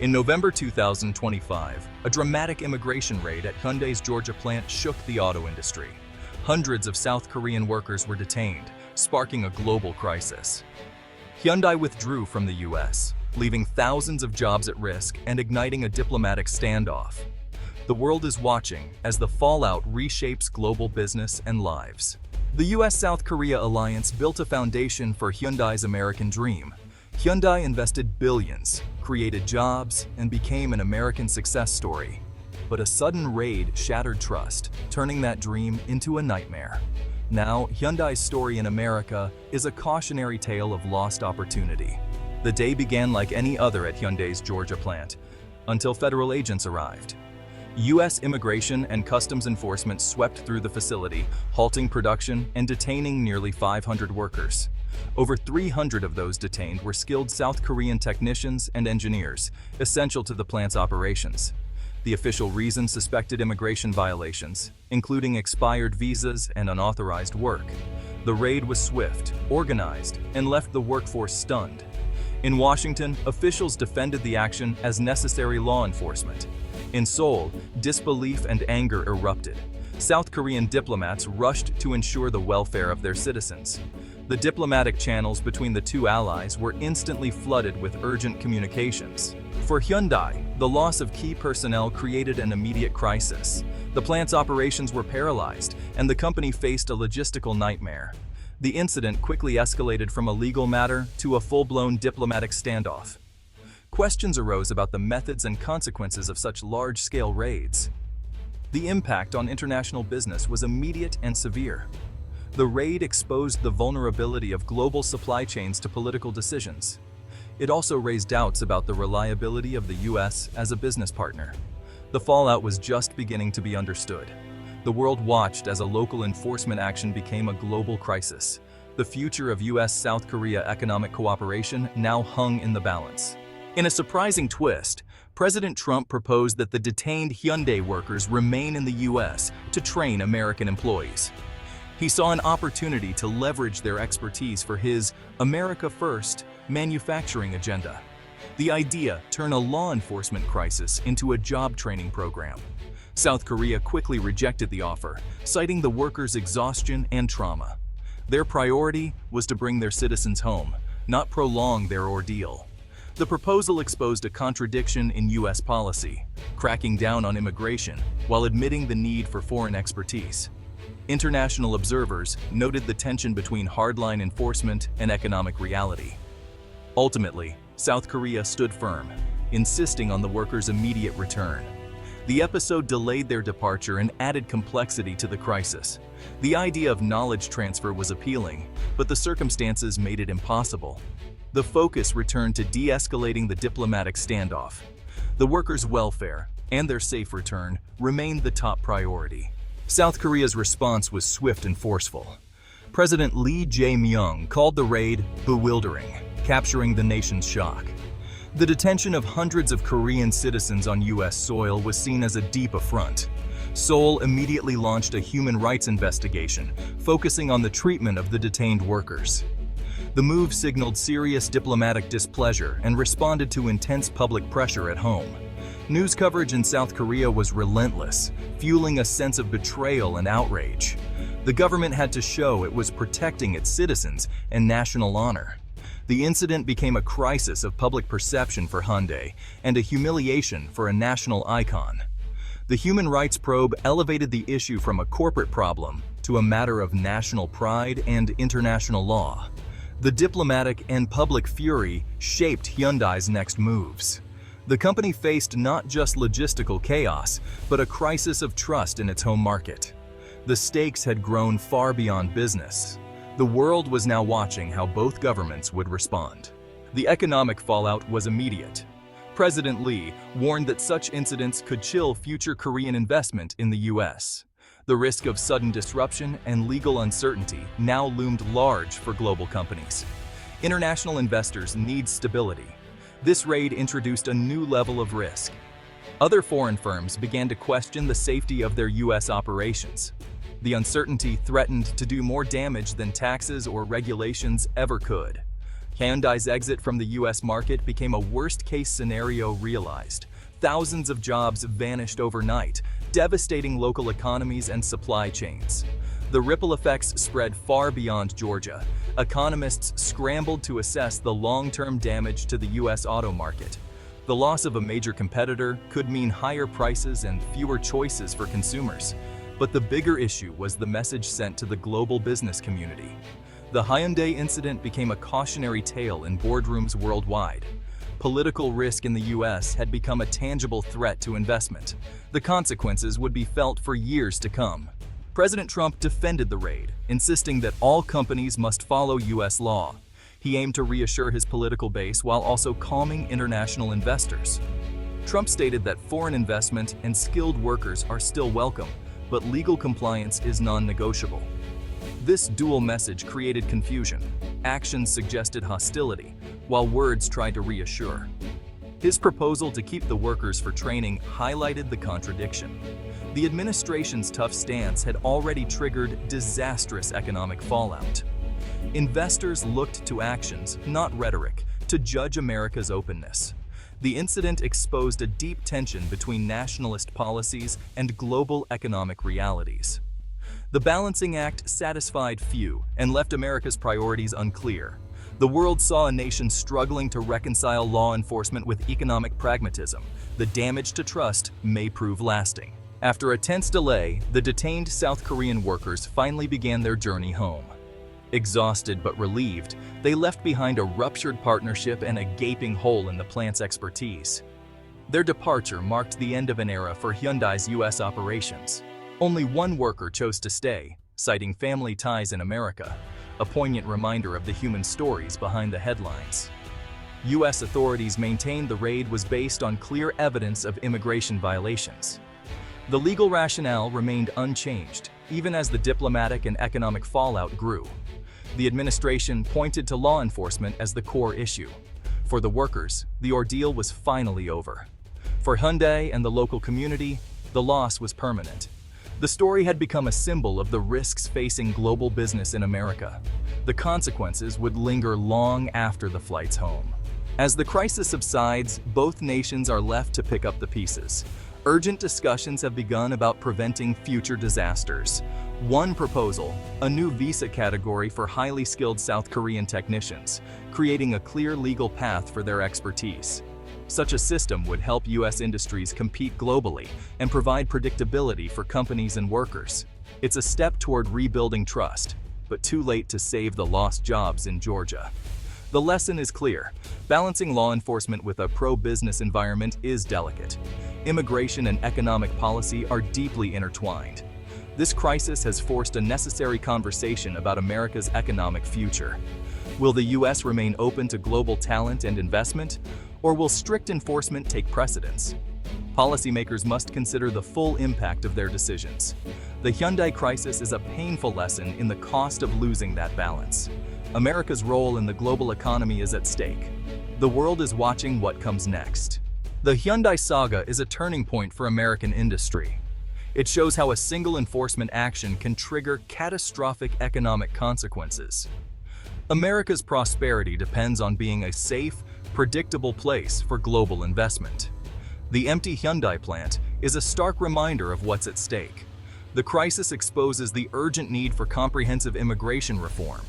In November 2025, a dramatic immigration raid at Hyundai's Georgia plant shook the auto industry. Hundreds of South Korean workers were detained, sparking a global crisis. Hyundai withdrew from the US, leaving thousands of jobs at risk and igniting a diplomatic standoff. The world is watching as the fallout reshapes global business and lives. The US-South Korea alliance built a foundation for Hyundai's American dream. Hyundai invested billions, created jobs, and became an American success story. But a sudden raid shattered trust, turning that dream into a nightmare. Now, Hyundai's story in America is a cautionary tale of lost opportunity. The day began like any other at Hyundai's Georgia plant, until federal agents arrived. U.S. Immigration and Customs Enforcement swept through the facility, halting production and detaining nearly 500 workers. Over 300 of those detained were skilled South Korean technicians and engineers, essential to the plant's operations. The official reason: suspected immigration violations, including expired visas and unauthorized work. The raid was swift, organized, and left the workforce stunned. In Washington, officials defended the action as necessary law enforcement. In Seoul, disbelief and anger erupted. South Korean diplomats rushed to ensure the welfare of their citizens. The diplomatic channels between the two allies were instantly flooded with urgent communications. For Hyundai, the loss of key personnel created an immediate crisis. The plant's operations were paralyzed, and the company faced a logistical nightmare. The incident quickly escalated from a legal matter to a full-blown diplomatic standoff. Questions arose about the methods and consequences of such large-scale raids. The impact on international business was immediate and severe. The raid exposed the vulnerability of global supply chains to political decisions. It also raised doubts about the reliability of the U.S. as a business partner. The fallout was just beginning to be understood. The world watched as a local enforcement action became a global crisis. The future of U.S.-South Korea economic cooperation now hung in the balance. In a surprising twist, President Trump proposed that the detained Hyundai workers remain in the U.S. to train American employees. He saw an opportunity to leverage their expertise for his America First manufacturing agenda. The idea turned a law enforcement crisis into a job training program. South Korea quickly rejected the offer, citing the workers' exhaustion and trauma. Their priority was to bring their citizens home, not prolong their ordeal. The proposal exposed a contradiction in U.S. policy, cracking down on immigration while admitting the need for foreign expertise. International observers noted the tension between hardline enforcement and economic reality. Ultimately, South Korea stood firm, insisting on the workers' immediate return. The episode delayed their departure and added complexity to the crisis. The idea of knowledge transfer was appealing, but the circumstances made it impossible. The focus returned to de-escalating the diplomatic standoff. The workers' welfare and their safe return remained the top priority. South Korea's response was swift and forceful. President Lee Jae-myung called the raid bewildering, capturing the nation's shock. The detention of hundreds of Korean citizens on U.S. soil was seen as a deep affront. Seoul immediately launched a human rights investigation, focusing on the treatment of the detained workers. The move signaled serious diplomatic displeasure and responded to intense public pressure at home. News coverage in South Korea was relentless, fueling a sense of betrayal and outrage. The government had to show it was protecting its citizens and national honor. The incident became a crisis of public perception for Hyundai and a humiliation for a national icon. The human rights probe elevated the issue from a corporate problem to a matter of national pride and international law. The diplomatic and public fury shaped Hyundai's next moves. The company faced not just logistical chaos, but a crisis of trust in its home market. The stakes had grown far beyond business. The world was now watching how both governments would respond. The economic fallout was immediate. President Lee warned that such incidents could chill future Korean investment in the U.S. The risk of sudden disruption and legal uncertainty now loomed large for global companies. International investors need stability. This raid introduced a new level of risk. Other foreign firms began to question the safety of their U.S. operations. The uncertainty threatened to do more damage than taxes or regulations ever could. Hyundai's exit from the US market became a worst-case scenario realized. Thousands of jobs vanished overnight, devastating local economies and supply chains. The ripple effects spread far beyond Georgia. Economists scrambled to assess the long-term damage to the US auto market. The loss of a major competitor could mean higher prices and fewer choices for consumers. But the bigger issue was the message sent to the global business community. The Hyundai incident became a cautionary tale in boardrooms worldwide. Political risk in the US had become a tangible threat to investment. The consequences would be felt for years to come. President Trump defended the raid, insisting that all companies must follow US law. He aimed to reassure his political base while also calming international investors. Trump stated that foreign investment and skilled workers are still welcome, but legal compliance is non-negotiable. This dual message created confusion. Actions suggested hostility, while words tried to reassure. His proposal to keep the workers for training highlighted the contradiction. The administration's tough stance had already triggered disastrous economic fallout. Investors looked to actions, not rhetoric, to judge America's openness. The incident exposed a deep tension between nationalist policies and global economic realities. The balancing act satisfied few and left America's priorities unclear. The world saw a nation struggling to reconcile law enforcement with economic pragmatism. The damage to trust may prove lasting. After a tense delay, the detained South Korean workers finally began their journey home. Exhausted but relieved, they left behind a ruptured partnership and a gaping hole in the plant's expertise. Their departure marked the end of an era for Hyundai's US operations. Only one worker chose to stay, citing family ties in America, a poignant reminder of the human stories behind the headlines. US authorities maintained the raid was based on clear evidence of immigration violations. The legal rationale remained unchanged, even as the diplomatic and economic fallout grew. The administration pointed to law enforcement as the core issue. For the workers, the ordeal was finally over. For Hyundai and the local community, the loss was permanent. The story had become a symbol of the risks facing global business in America. The consequences would linger long after the flights home. As the crisis subsides, both nations are left to pick up the pieces. Urgent discussions have begun about preventing future disasters. One proposal, a new visa category for highly skilled South Korean technicians, creating a clear legal path for their expertise. Such a system would help US industries compete globally and provide predictability for companies and workers. It's a step toward rebuilding trust, but too late to save the lost jobs in Georgia. The lesson is clear. Balancing law enforcement with a pro-business environment is delicate. Immigration and economic policy are deeply intertwined. This crisis has forced a necessary conversation about America's economic future. Will the US remain open to global talent and investment, or will strict enforcement take precedence? Policymakers must consider the full impact of their decisions. The Hyundai crisis is a painful lesson in the cost of losing that balance. America's role in the global economy is at stake. The world is watching what comes next. The Hyundai saga is a turning point for American industry. It shows how a single enforcement action can trigger catastrophic economic consequences. America's prosperity depends on being a safe, predictable place for global investment. The empty Hyundai plant is a stark reminder of what's at stake. The crisis exposes the urgent need for comprehensive immigration reform.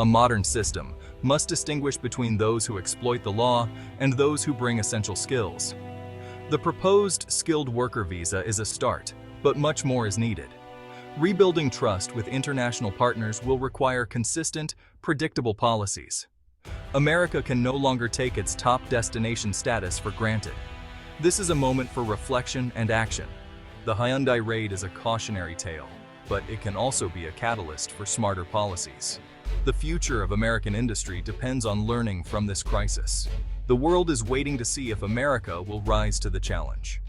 A modern system must distinguish between those who exploit the law and those who bring essential skills. The proposed skilled worker visa is a start, but much more is needed. Rebuilding trust with international partners will require consistent, predictable policies. America can no longer take its top destination status for granted. This is a moment for reflection and action. The Hyundai raid is a cautionary tale, but it can also be a catalyst for smarter policies. The future of American industry depends on learning from this crisis. The world is waiting to see if America will rise to the challenge.